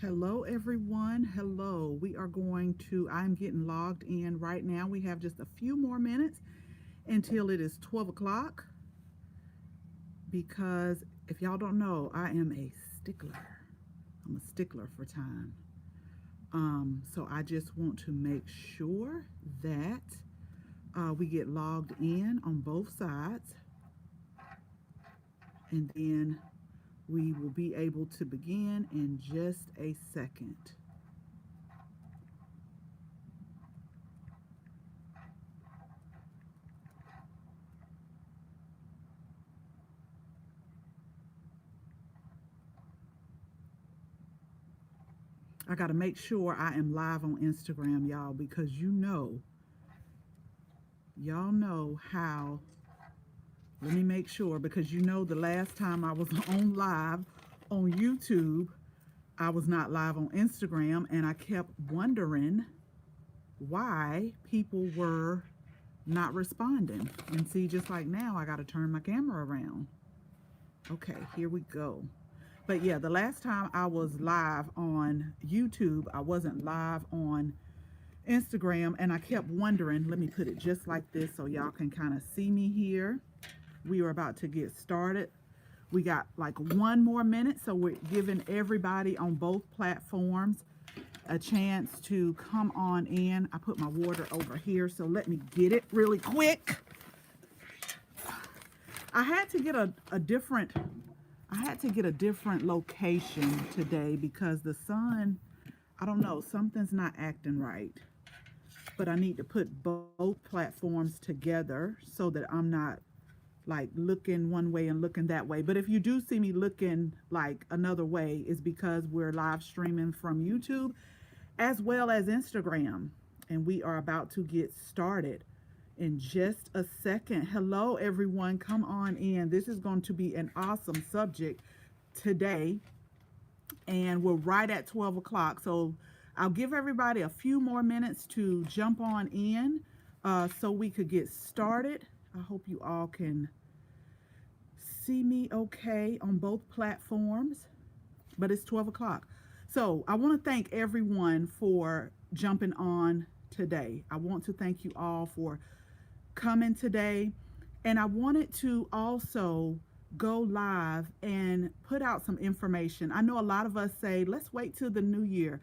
Hello, everyone. Hello. I'm getting logged in right now. We have just a few more minutes until it is 12 o'clock because if y'all don't know, I am a stickler. I'm a stickler for time. So I just want to make sure that we get logged in on both sides and then we will be able to begin in just a second. I got to make sure I am live on Instagram, y'all, because y'all know how. Let me make sure because the last time I was on live on YouTube, I was not live on Instagram, and I kept wondering why people were not responding. And see, just like now, I got to turn my camera around. Okay, here we go. But yeah, the last time I was live on YouTube, I wasn't live on Instagram, and I kept wondering. Let me put it just like this so y'all can kind of see me here. We are about to get started. We got like 1 more minute, so we're giving everybody on both platforms a chance to come on in. I put my water over here, so let me get it really quick. I had to get a different I had to get a different location today because the sun, I don't know, something's not acting right. But I need to put both platforms together so that I'm not like looking one way and looking that way. But if you do see me looking like another way, it's because we're live streaming from YouTube as well as Instagram. And we are about to get started in just a second. Hello, everyone. Come on in. This is going to be an awesome subject today. And we're right at 12 o'clock. So I'll give everybody a few more minutes to jump on in so we could get started. I hope you all can see me okay on both platforms, but it's 12 o'clock. So I want to thank everyone for jumping on today. I want to thank you all for coming today. And I wanted to also go live and put out some information. I know a lot of us say, let's wait till the new year.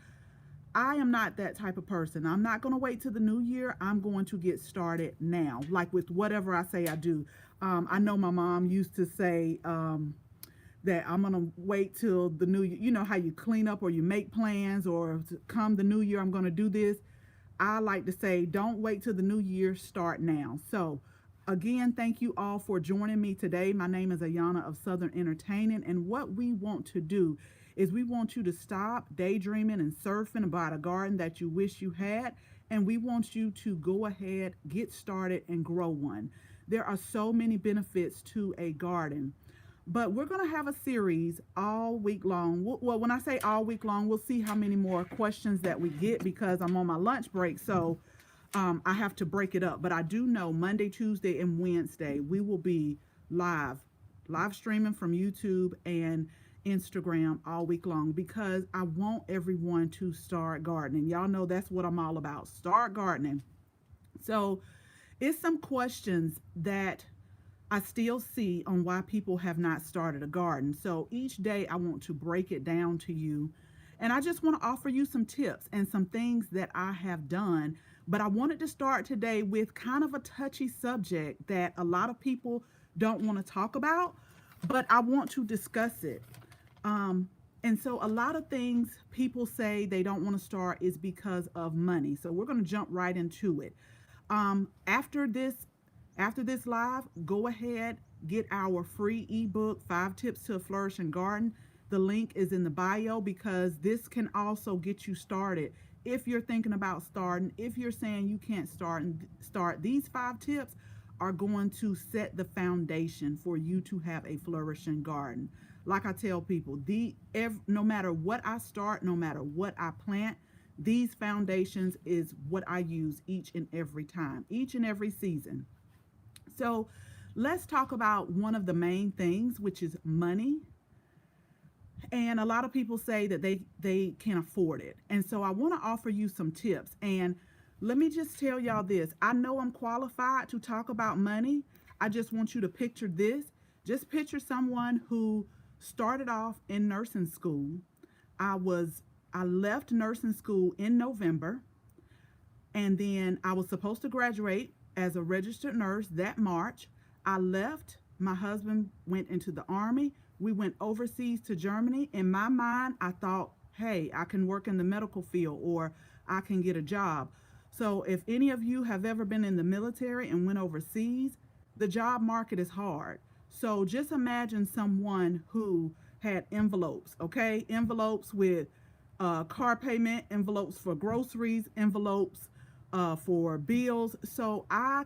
I am not that type of person. I'm not going to wait till the new year. I'm going to get started now, like with whatever I say I do. I know my mom used to say that I'm going to wait till the new year. You know how you clean up or you make plans or come the new year, I'm going to do this. I like to say, don't wait till the new year, start now. So, again, thank you all for joining me today. My name is Ayana of Southern Entertaining, and what we want to do is we want you to stop daydreaming and surfing about a garden that you wish you had, and we want you to go ahead, get started, and grow one. There are so many benefits to a garden. But we're going to have a series all week long. Well, when I say all week long, we'll see how many more questions that we get because I'm on my lunch break. So I have to break it up. But I do know Monday, Tuesday, and Wednesday, we will be live streaming from YouTube and Instagram all week long because I want everyone to start gardening. Y'all know that's what I'm all about. Start gardening. So it's some questions that I still see on why people have not started a garden. So each day I want to break it down to you. And I just want to offer you some tips and some things that I have done. But I wanted to start today with kind of a touchy subject that a lot of people don't want to talk about, but I want to discuss it. And so a lot of things people say they don't want to start is because of money. So we're going to jump right into it. Um, after this after this live, go ahead, get our free ebook, 5 Tips to a Flourishing Garden. The link is in the bio because this can also get you started. If you're thinking about starting, if you're saying you can't start, these 5 tips are going to set the foundation for you to have a flourishing garden. Like I tell people, no matter what I start, no matter what I plant, these foundations is what I use each and every time, each and every season. So let's talk about one of the main things, which is money. And a lot of people say that they can't afford it. And so I want to offer you some tips. And let me just tell y'all this. I know I'm qualified to talk about money. I just want you to picture this. Just picture someone who started off in nursing school. I was I left nursing school in November, and then I was supposed to graduate as a registered nurse that March. I left. My husband went into the army. We went overseas to Germany. In my mind, I thought, hey, I can work in the medical field or I can get a job. So, if any of you have ever been in the military and went overseas, the job market is hard. So, just imagine someone who had envelopes, okay? Envelopes with car payment, envelopes for groceries, envelopes for bills. So I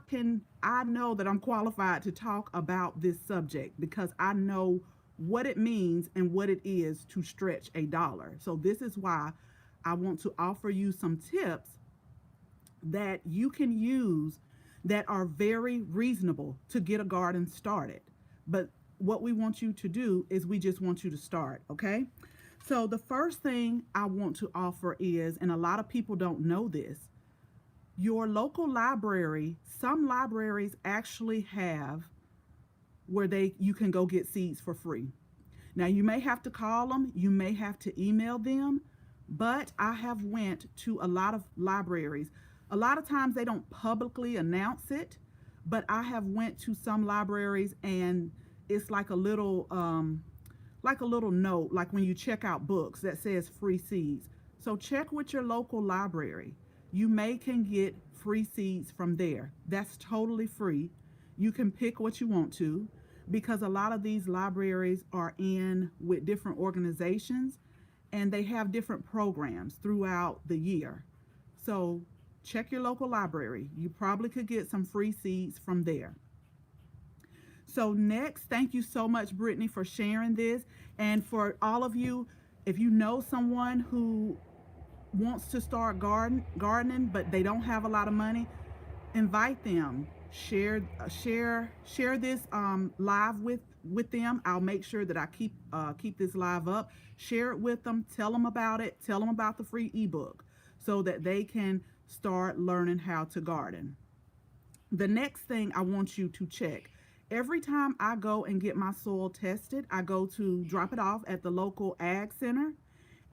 know that I'm qualified to talk about this subject because I know what it means and what it is to stretch a dollar. So this is why I want to offer you some tips that you can use that are very reasonable to get a garden started. But what we want you to do is we just want you to start, okay? So the first thing I want to offer is, and a lot of people don't know this, your local library, some libraries actually have where they you can go get seeds for free. Now you may have to call them, you may have to email them, but I have went to a lot of libraries. A lot of times they don't publicly announce it, but I have went to some libraries and it's like a little note, like when you check out books that says free seeds. So check with your local library. You may can get free seeds from there. That's totally free. You can pick what you want to because a lot of these libraries are in with different organizations and they have different programs throughout the year. So check your local library. You probably could get some free seeds from there. So next, thank you so much, Brittany, for sharing this. And for all of you, if you know someone who wants to start gardening, but they don't have a lot of money, invite them. Share this live with them. I'll make sure that I keep this live up. Share it with them. Tell them about it. Tell them about the free ebook so that they can start learning how to garden. The next thing I want you to check. Every time I go and get my soil tested, I go to drop it off at the local ag center.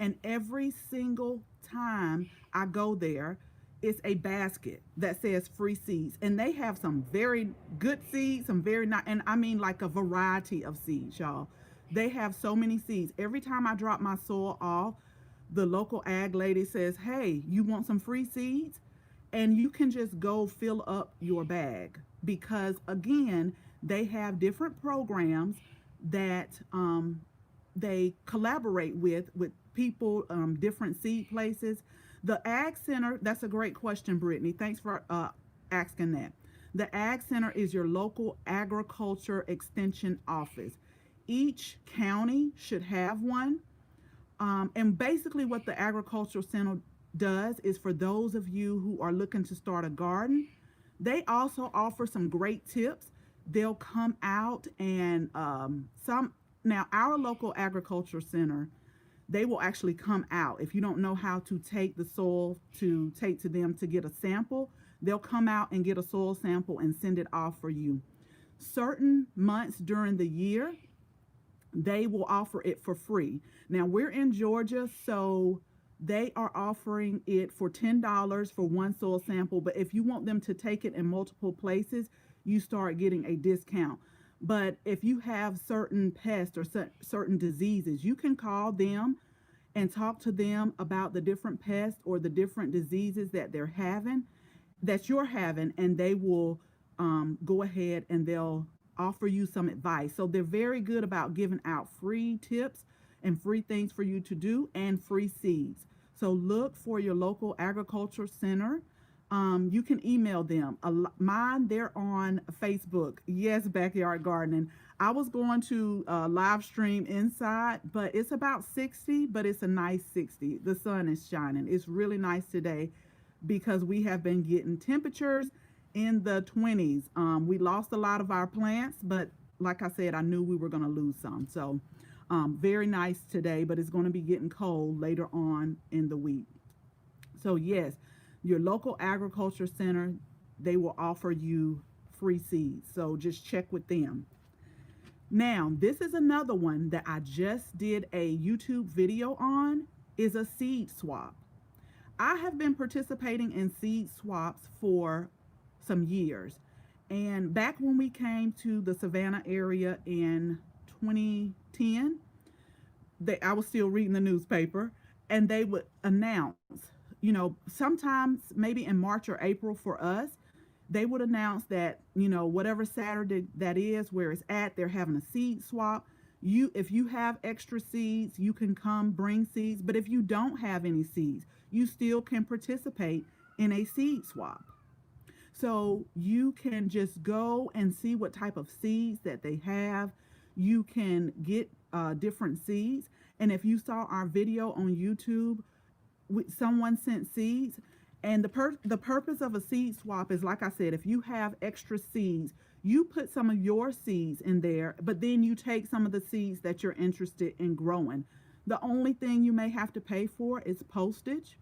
And every single time I go there, it's a basket that says free seeds. And they have some very good seeds, some very not, and I mean like a variety of seeds, y'all. They have so many seeds. Every time I drop my soil off, the local ag lady says, hey, you want some free seeds? And you can just go fill up your bag because, again, they have different programs that they collaborate with people, different seed places. The Ag Center, that's a great question, Brittany. Thanks for asking that. The Ag Center is your local agriculture extension office. Each county should have one. And basically what the Agricultural Center does is for those of you who are looking to start a garden, they also offer some great tips. They'll come out and now our local agriculture center, they will actually come out. If you don't know how to take the soil to take to them to get a sample, they'll come out and get a soil sample and send it off for you. Certain months during the year, they will offer it for free. Now we're in Georgia, so they are offering it for $10 for one soil sample, but if you want them to take it in multiple places, you start getting a discount. But if you have certain pests or certain diseases, you can call them and talk to them about the different pests or the different diseases that you're having, and they will go ahead and they'll offer you some advice. So they're very good about giving out free tips and free things for you to do and free seeds. So look for your local agriculture center. You can email them. Mine, they're on Facebook. Yes, Backyard Gardening. I was going to live stream inside, but it's about 60, but it's a nice 60. The sun is shining. It's really nice today because we have been getting temperatures in the 20s. We lost a lot of our plants, but like I said, I knew we were going to lose some. So Very nice today, but it's going to be getting cold later on in the week. So yes, your local agriculture center, they will offer you free seeds. So just check with them. Now, this is another one that I just did a YouTube video on, is a seed swap. I have been participating in seed swaps for some years. And back when we came to the Savannah area in 2010, I was still reading the newspaper, and they would announce, sometimes maybe in March or April for us, they would announce that, whatever Saturday that is, where it's at, they're having a seed swap. If you have extra seeds, you can come bring seeds. But if you don't have any seeds, you still can participate in a seed swap. So you can just go and see what type of seeds that they have. You can get different seeds. And if you saw our video on YouTube, someone sent seeds. And the purpose of a seed swap is, like I said, if you have extra seeds, you put some of your seeds in there, but then you take some of the seeds that you're interested in growing. The only thing you may have to pay for is postage,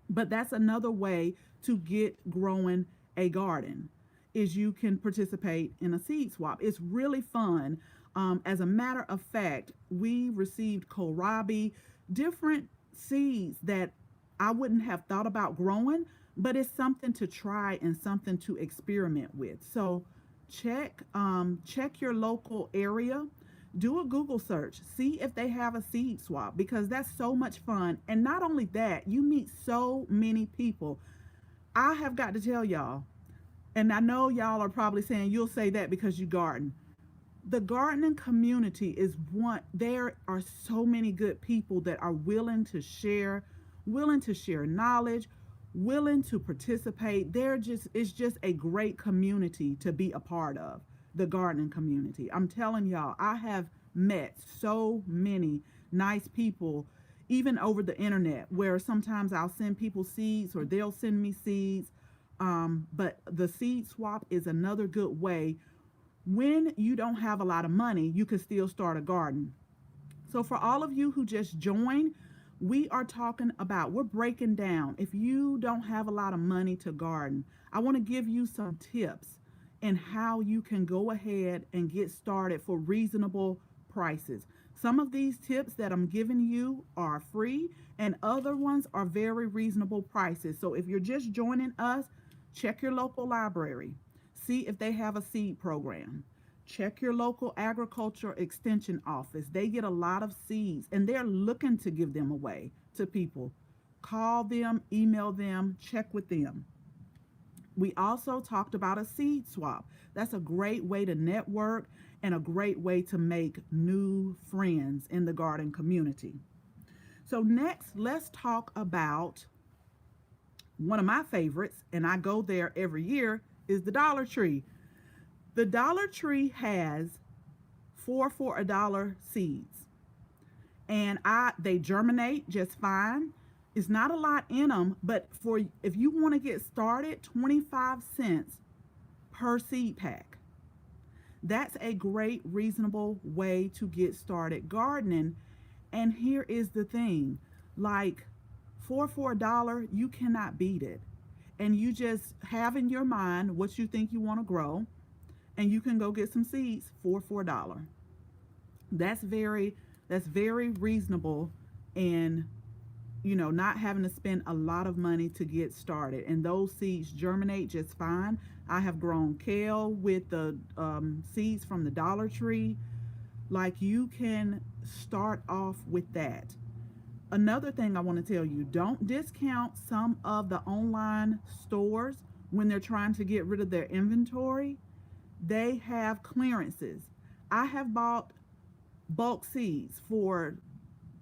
but that's another way to get growing a garden, is you can participate in a seed swap. It's really fun. As a matter of fact, we received kohlrabi, different seeds that I wouldn't have thought about growing, but it's something to try and something to experiment with. So check your local area, do a Google search, see if they have a seed swap, because that's so much fun. And not only that, you meet so many people. I have got to tell y'all, and I know y'all are probably saying you'll say that because you garden. The gardening community is one, there are so many good people that are willing to share knowledge, willing to participate. It's just a great community to be a part of, the gardening community. I'm telling y'all, I have met so many nice people, even over the internet, where sometimes I'll send people seeds or they'll send me seeds. But the seed swap is another good way. When you don't have a lot of money, you can still start a garden. So for all of you who just joined, we're breaking down. If you don't have a lot of money to garden, I want to give you some tips and how you can go ahead and get started for reasonable prices. Some of these tips that I'm giving you are free, and other ones are very reasonable prices. So if you're just joining us, check your local library. See if they have a seed program. Check your local agriculture extension office. They get a lot of seeds and they're looking to give them away to people. Call them, email them, check with them. We also talked about a seed swap. That's a great way to network and a great way to make new friends in the garden community. So next, let's talk about one of my favorites, and I go there every year, is the Dollar Tree. The Dollar Tree has 4 for $1 seeds, and they germinate just fine. It's not a lot in them, but if you want to get started, 25 cents per seed pack. That's a great, reasonable way to get started gardening. And here is the thing, like 4 for $1, you cannot beat it. And you just have in your mind what you think you want to grow, and you can go get some seeds for $4. That's very reasonable, and not having to spend a lot of money to get started. And those seeds germinate just fine. I have grown kale with the seeds from the Dollar Tree. Like, you can start off with that. Another thing I want to tell you, don't discount some of the online stores when they're trying to get rid of their inventory. They have clearances. I have bought bulk seeds for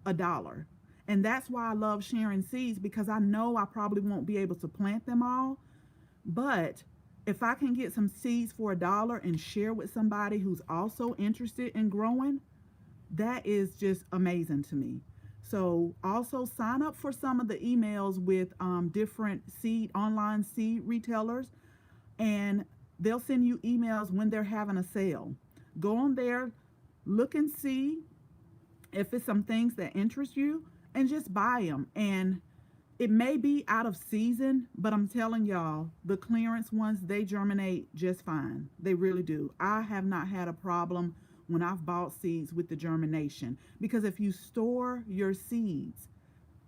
$1. And that's why I love sharing seeds, because I know I probably won't be able to plant them all. But if I can get some seeds for $1 and share with somebody who's also interested in growing, that is just amazing to me. So also sign up for some of the emails with different online seed retailers, and they'll send you emails when they're having a sale. Go on there, look and see if it's some things that interest you, and just buy them. And it may be out of season, but I'm telling y'all, the clearance ones, they germinate just fine. They really do. I have not had a problem when I've bought seeds with the germination, because if you store your seeds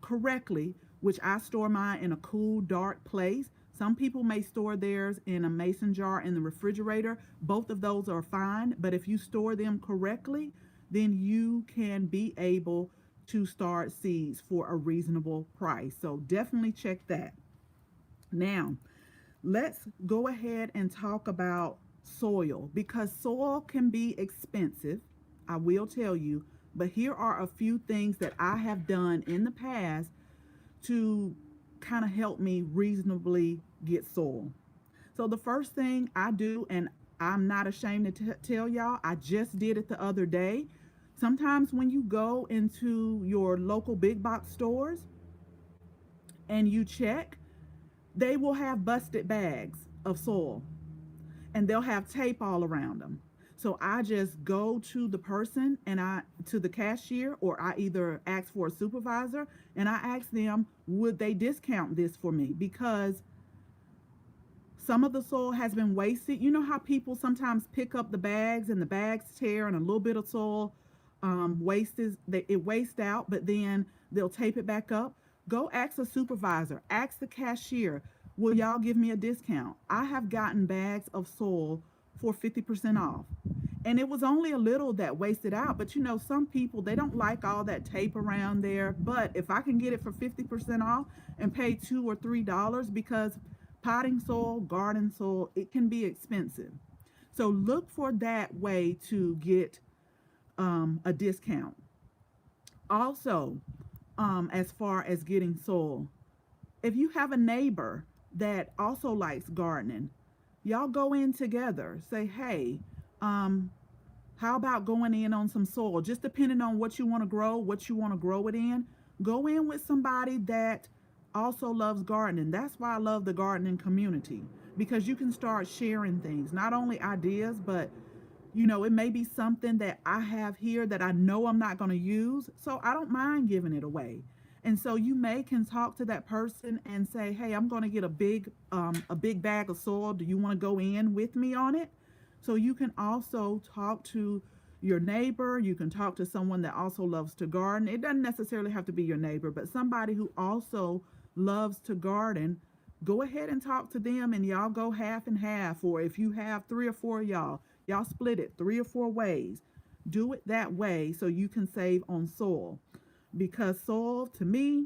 correctly, which I store mine in a cool, dark place. Some people may store theirs in a mason jar in the refrigerator. Both of those are fine, but if you store them correctly, then you can be able to start seeds for a reasonable price. So definitely check that. Now, let's go ahead and talk about soil, because soil can be expensive. I will tell you, but here are a few things that I have done in the past to kind of help me reasonably get soil. So the first thing I do, and I'm not ashamed to tell y'all, I just did it the other day. Sometimes when you go into your local big box stores and you check, they will have busted bags of soil, and they'll have tape all around them. So I just go to the person, and to the cashier, or I either ask for a supervisor and I ask them, would they discount this for me? Because some of the soil has been wasted. You know how people sometimes pick up the bags and the bags tear and a little bit of soil it wastes out, but then they'll tape it back up. Go ask a supervisor, ask the cashier, will y'all give me a discount? I have gotten bags of soil for 50% off. And it was only a little that wasted out, but some people, they don't like all that tape around there. But if I can get it for 50% off and pay $2 or $3, because potting soil, garden soil, it can be expensive. So look for that way to get a discount. Also, as far as getting soil, if you have a neighbor that also likes gardening, y'all go in together. Say, hey, how about going in on some soil? Just depending on what you want to grow, it in. Go in with somebody that also loves gardening. That's why I love the gardening community, because you can start sharing things, not only ideas, but it may be something that I have here that I know I'm not going to use, so I don't mind giving it away. And so you can talk to that person and say, hey, I'm going to get a big bag of soil. Do you want to go in with me on it? So you can also talk to your neighbor. You can talk to someone that also loves to garden. It doesn't necessarily have to be your neighbor, but somebody who also loves to garden. Go ahead and talk to them, and y'all go half and half. Or if you have 3 or 4 of y'all split it 3 or 4 ways. Do it that way so you can save on soil. Because soil, to me,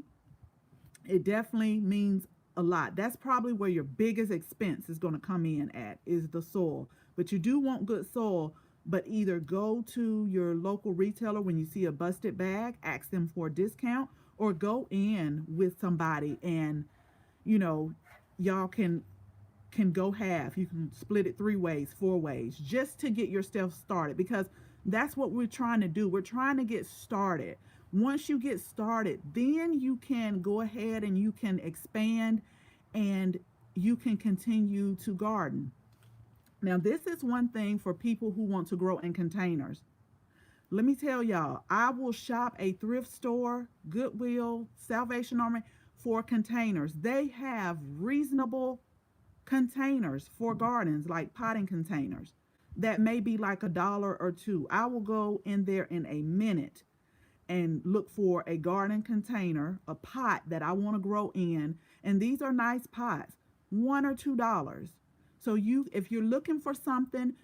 it definitely means a lot. That's probably where your biggest expense is going to come in at, is the soil. But you do want good soil, but either go to your local retailer when you see a busted bag, ask them for a discount, or go in with somebody and, y'all can go half. You can split it 3 ways, 4 ways, just to get your stuff started, because that's what we're trying to do. We're trying to get started. Once you get started, then you can go ahead and you can expand, and you can continue to garden. Now, this is one thing for people who want to grow in containers. Let me tell y'all, I will shop a thrift store, Goodwill, Salvation Army, for containers. They have reasonable containers for gardens, like potting containers that may be like $1 or $2. I will go in there in a minute and look for a garden container, a pot that I want to grow in, and these are nice pots, $1 or $2. So if you're looking for something,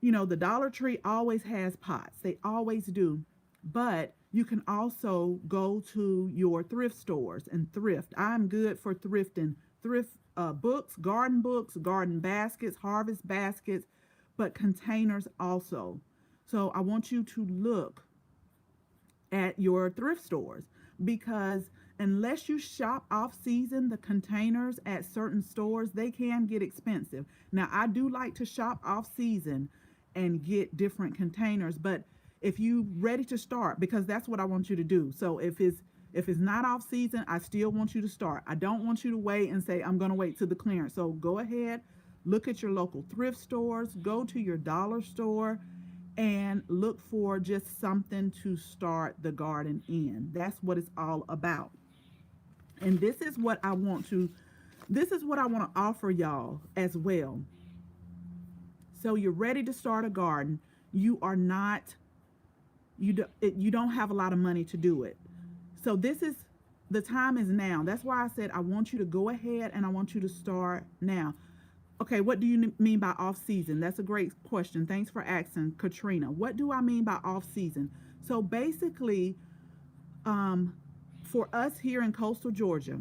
the Dollar Tree always has pots. They always do. But you can also go to your thrift stores and thrift. I'm good for thrifting. Thrift books, garden baskets, harvest baskets, but containers also. So I want you to look at your thrift stores, because unless you shop off season, the containers at certain stores, they can get expensive. Now, I do like to shop off season and get different containers, but if you ready to start, because that's what I want you to do. So if it's not off season, I still want you to start. I don't want you to wait and say, I'm going to wait till the clearance. So go ahead, look at your local thrift stores, go to your dollar store, and look for just something to start the garden in. That's what it's all about. And this is what I want to offer y'all as well. So you're ready to start a garden. You are not you don't have a lot of money to do it. So this is the time is now. That's why I said I want you to go ahead and I want you to start now. Okay, what do you mean by off season? That's a great question. Thanks for asking, Katrina. What do I mean by off season? So basically, um, for us here in coastal Georgia,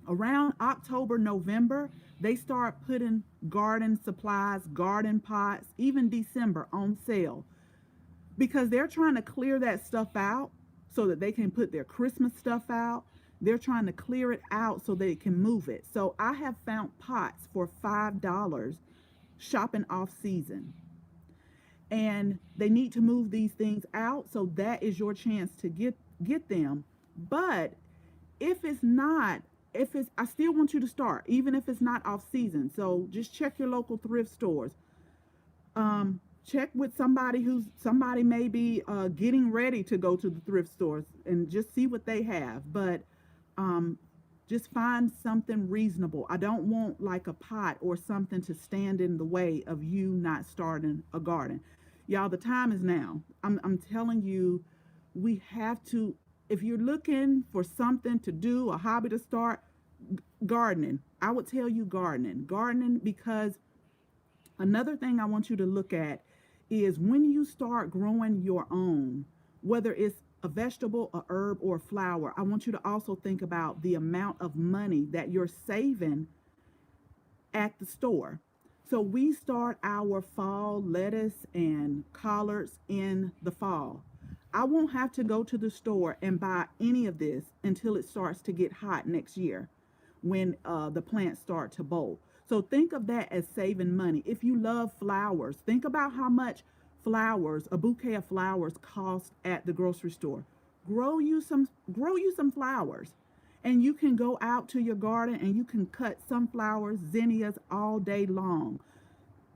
around October, November, they start putting garden supplies, garden pots, even December on sale because they're trying to clear that stuff out so that they can put their Christmas stuff out. They're trying to clear it out so they can move it. So I have found pots for $5 shopping off season. And they need to move these things out, so that is your chance to get them. But if it's not, if it's I still want you to start even if it's not off season. So just check your local thrift stores. Check with somebody may be getting ready to go to the thrift stores and just see what they have. But um, just find something reasonable. I don't want like a pot or something to stand in the way of you not starting a garden. Y'all, the time is now. I'm telling you, we have to, if you're looking for something to do, a hobby to start, gardening. I would tell you gardening. Gardening because another thing I want you to look at is when you start growing your own, whether it's a vegetable, a herb, or a flower, I want you to also think about the amount of money that you're saving at the store. So we start our fall lettuce and collards in the fall. I won't have to go to the store and buy any of this until it starts to get hot next year when the plants start to bolt. So think of that as saving money. If you love flowers, think about how much flowers, a bouquet of flowers cost at the grocery store. Grow you some flowers. And you can go out to your garden and you can cut sunflowers, zinnias all day long.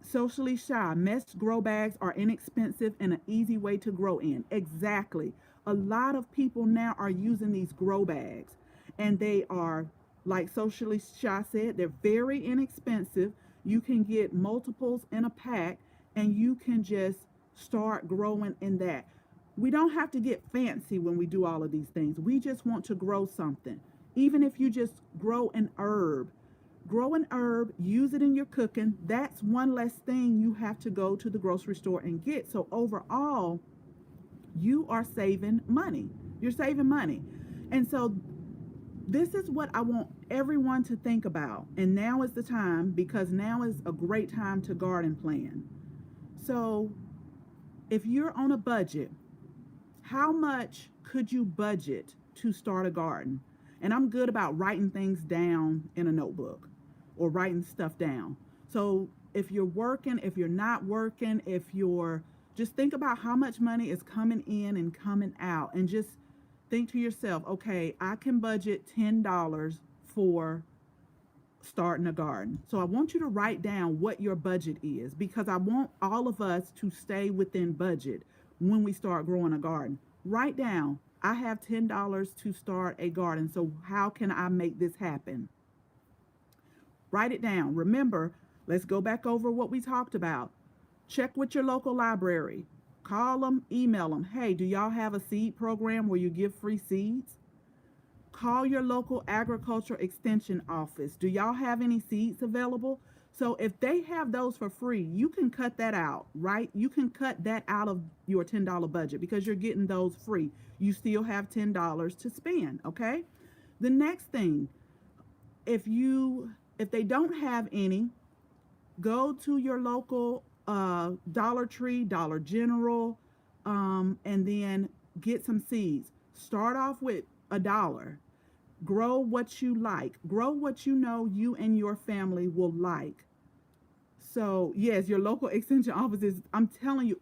Socially shy, mesh grow bags are inexpensive and an easy way to grow in. Exactly. A lot of people now are using these grow bags and they are, like Socially Shy said, they're very inexpensive. You can get multiples in a pack and you can just start growing in that. We don't have to get fancy when we do all of these things. We just want to grow something. Even if you just grow an herb, use it in your cooking. That's one less thing you have to go to the grocery store and get. So overall, you are saving money. You're saving money. And so this is what I want everyone to think about. And now is the time, because now is a great time to garden plan. So if you're on a budget, how much could you budget to start a garden? And I'm good about writing things down in a notebook or writing stuff down. So if you're working, if you're not working, just think about how much money is coming in and coming out, and just think to yourself, okay, I can budget $10 for starting a garden. So I want you to write down what your budget is, because I want all of us to stay within budget when we start growing a garden. Write down, I have $10 to start a garden, so how can I make this happen? Write it down. Remember, let's go back over what we talked about. Check with your local library. Call them, email them. Hey, do y'all have a seed program where you give free seeds? Call your local agriculture extension office. Do y'all have any seeds available? So if they have those for free, you can cut that out, right? You can cut that out of your $10 budget because you're getting those free. You still have $10 to spend, okay? The next thing, if they don't have any, go to your local Dollar Tree, Dollar General, and then get some seeds. Start off with $1. Grow what you like. Grow what you know you and your family will like. So yes, your local extension office is, I'm telling you,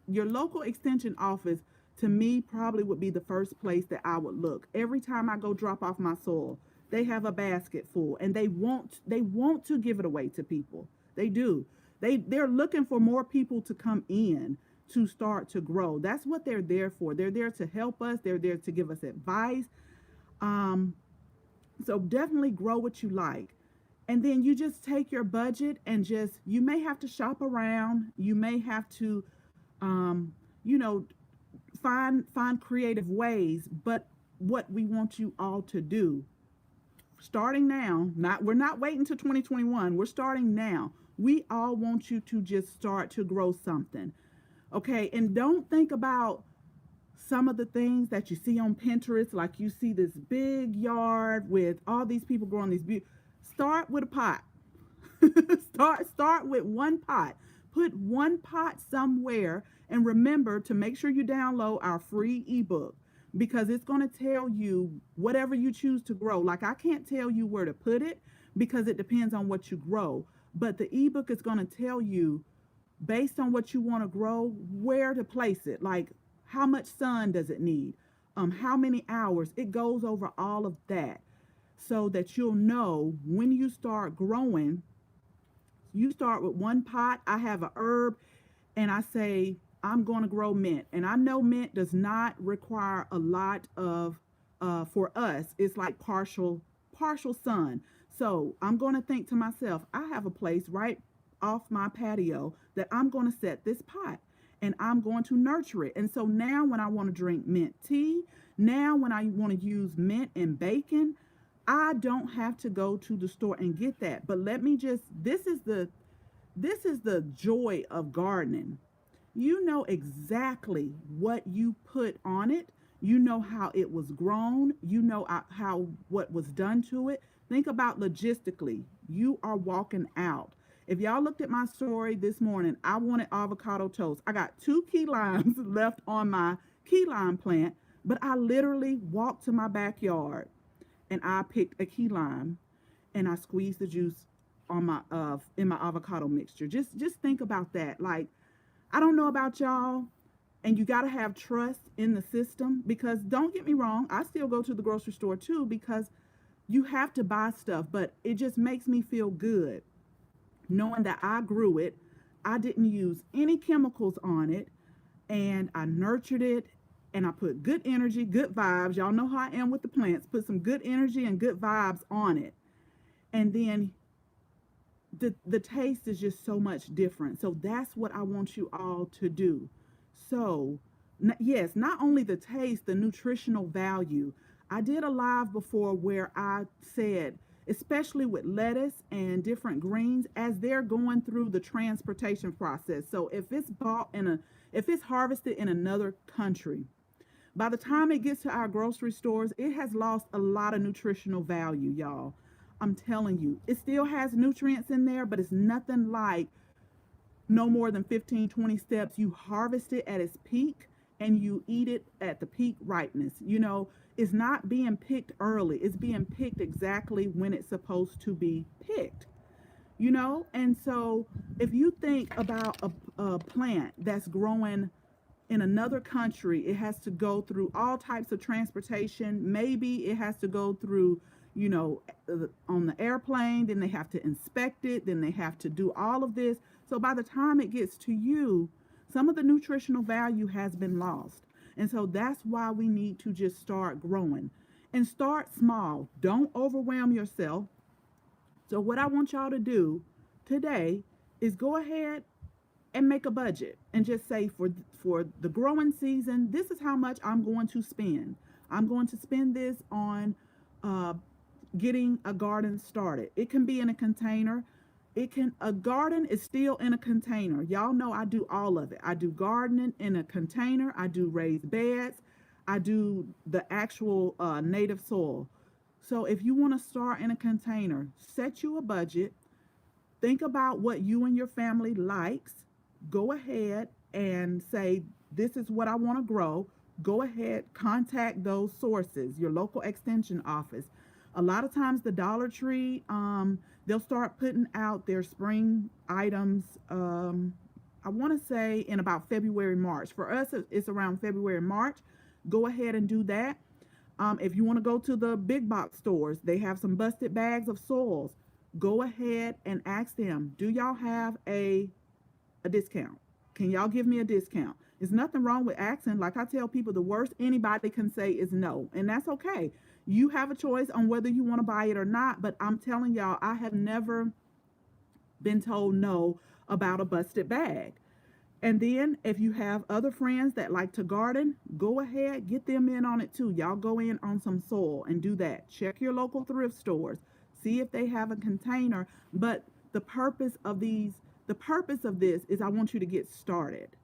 your local extension office to me probably would be the first place that I would look. Every time I go drop off my soil, they have a basket full and they want to give it away to people. They do. They're looking for more people to come in to start to grow. That's what they're there for. They're there to help us. They're there to give us advice. Um, so definitely grow what you like. And then you just take your budget and just, you may have to shop around. You may have to, um, you know, find creative ways. But what we want you all to do, starting now, we're not waiting till 2021. We're starting now. We all want you to just start to grow something. Okay, and don't think about some of the things that you see on Pinterest, like you see this big yard with all these people growing these start with a pot. start with one pot. Put one pot somewhere, and remember to make sure you download our free ebook, because it's going to tell you whatever you choose to grow. Like, I can't tell you where to put it because it depends on what you grow, but the ebook is going to tell you, based on what you want to grow, where to place it. Like, how much sun does it need? How many hours? It goes over all of that so that you'll know when you start growing. You start with one pot. I have a herb, and I say I'm going to grow mint. And I know mint does not require a lot of, for us, it's like partial sun. So I'm going to think to myself, I have a place right off my patio that I'm going to set this pot, and I'm going to nurture it. And so now when I want to drink mint tea, now when I want to use mint in bacon, I don't have to go to the store and get that. But let me just, this is the joy of gardening. You know exactly what you put on it. You know how it was grown. You know how what was done to it. Think about logistically. You are walking out. If y'all looked at my story this morning, I wanted avocado toast. I got 2 key limes left on my key lime plant, but I literally walked to my backyard and I picked a key lime and I squeezed the juice on my in my avocado mixture. Just think about that. Like, I don't know about y'all, and you got to have trust in the system, because don't get me wrong, I still go to the grocery store too, because you have to buy stuff, but it just makes me feel good knowing that I grew it. I didn't use any chemicals on it, and I nurtured it, and I put good energy, good vibes. Y'all know how I am with the plants. Put some good energy and good vibes on it. And then the taste is just so much different. So that's what I want you all to do. So yes, not only the taste, the nutritional value. I did a live before where I said, especially with lettuce and different greens, as they're going through the transportation process. So if it's harvested in another country, by the time it gets to our grocery stores, it has lost a lot of nutritional value, y'all. I'm telling you, it still has nutrients in there, but it's nothing like no more than 15, 20 steps. You harvest it at its peak and you eat it at the peak ripeness. You know, it's not being picked early. It's being picked exactly when it's supposed to be picked, you know? And so if you think about a plant that's growing in another country, it has to go through all types of transportation. Maybe it has to go through, you know, on the airplane, then they have to inspect it, then they have to do all of this. So by the time it gets to you, some of the nutritional value has been lost. And so that's why we need to just start growing and start small. Don't overwhelm yourself. So what I want y'all to do today is go ahead and make a budget and just say, for the growing season, this is how much I'm going to spend. I'm going to spend this on getting a garden started. It can be in a container. A garden is still in a container. Y'all know I do all of it. I do gardening in a container. I do raised beds. I do the actual native soil. So if you want to start in a container, set you a budget. Think about what you and your family likes. Go ahead and say, this is what I want to grow. Go ahead, contact those sources, your local extension office. A lot of times the Dollar Tree, they'll start putting out their spring items, I want to say in about February, March. For us, it's around February, March. Go ahead and do that. If you want to go to the big box stores, they have some busted bags of soils. Go ahead and ask them, do y'all have a discount? Can y'all give me a discount? There's nothing wrong with asking. Like I tell people, the worst anybody can say is no, and that's okay. You have a choice on whether you want to buy it or not, but I'm telling y'all, I have never been told no about a busted bag. And then if you have other friends that like to garden, go ahead, get them in on it too. Y'all go in on some soil and do that. Check your local thrift stores. See if they have a container. But the purpose of this is I want you to get started.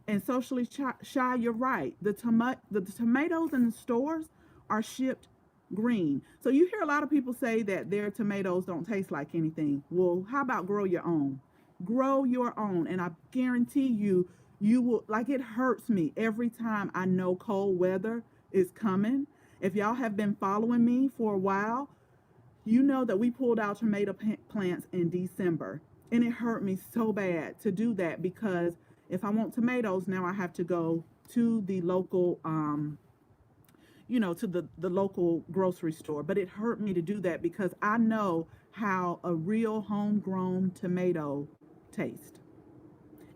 And socially shy, you're right. The tomatoes in the stores are shipped green. So you hear a lot of people say that their tomatoes don't taste like anything. Well, how about grow your own? Grow your own, and I guarantee you, you will. Like, it hurts me every time I know cold weather is coming. If y'all have been following me for a while, you know that we pulled our tomato plants in December, and it hurt me so bad to do that because if I want tomatoes now, I have to go to the local, to the local grocery store. But it hurt me to do that because I know how a real homegrown tomato tastes.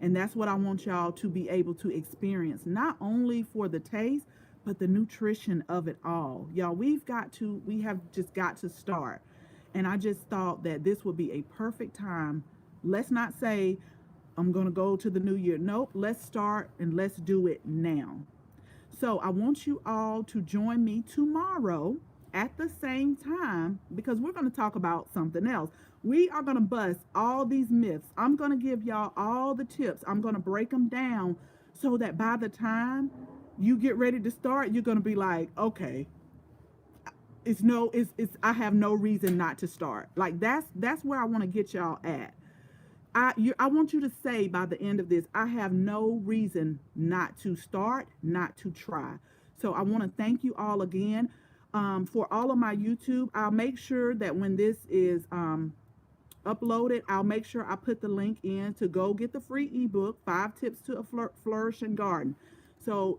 And that's what I want y'all to be able to experience, not only for the taste, but the nutrition of it all. Y'all, we have just got to start. And I just thought that this would be a perfect time. Let's not say, I'm going to go to the new year. Nope, let's start and let's do it now. So I want you all to join me tomorrow at the same time because we're going to talk about something else. We are going to bust all these myths. I'm going to give y'all all the tips. I'm going to break them down so that by the time you get ready to start, you're going to be like, okay, I have no reason not to start. Like that's where I want to get y'all at. I want you to say by the end of this, I have no reason not to start, not to try. So I want to thank you all again for all of my YouTube. I'll make sure that when this is uploaded, I'll make sure I put the link in to go get the free ebook, 5 Tips to a Flourishing Garden. So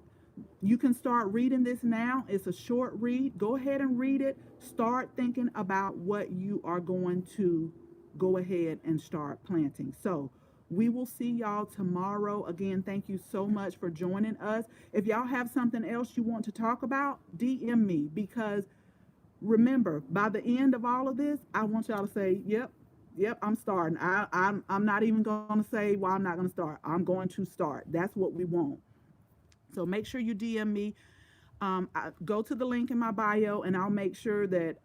you can start reading this now. It's a short read. Go ahead and read it. Start thinking about what you are going to go ahead and start planting. So we will see y'all tomorrow. Again, thank you so much for joining us. If y'all have something else you want to talk about, DM me, because remember, by the end of all of this, I want y'all to say, yep, I'm starting. I'm not even going to say, well, I'm not going to start. I'm going to start. That's what we want. So make sure you DM me. Go to the link in my bio, and I'll make sure that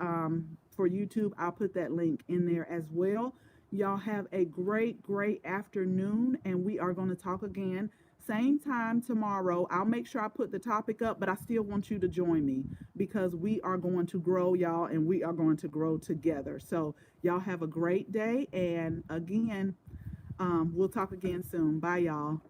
for YouTube, I'll put that link in there as well. Y'all have a great, great afternoon, and we are going to talk again same time tomorrow. I'll make sure I put the topic up, but I still want you to join me because we are going to grow, y'all, and we are going to grow together. So y'all have a great day, and again, we'll talk again soon. Bye, y'all.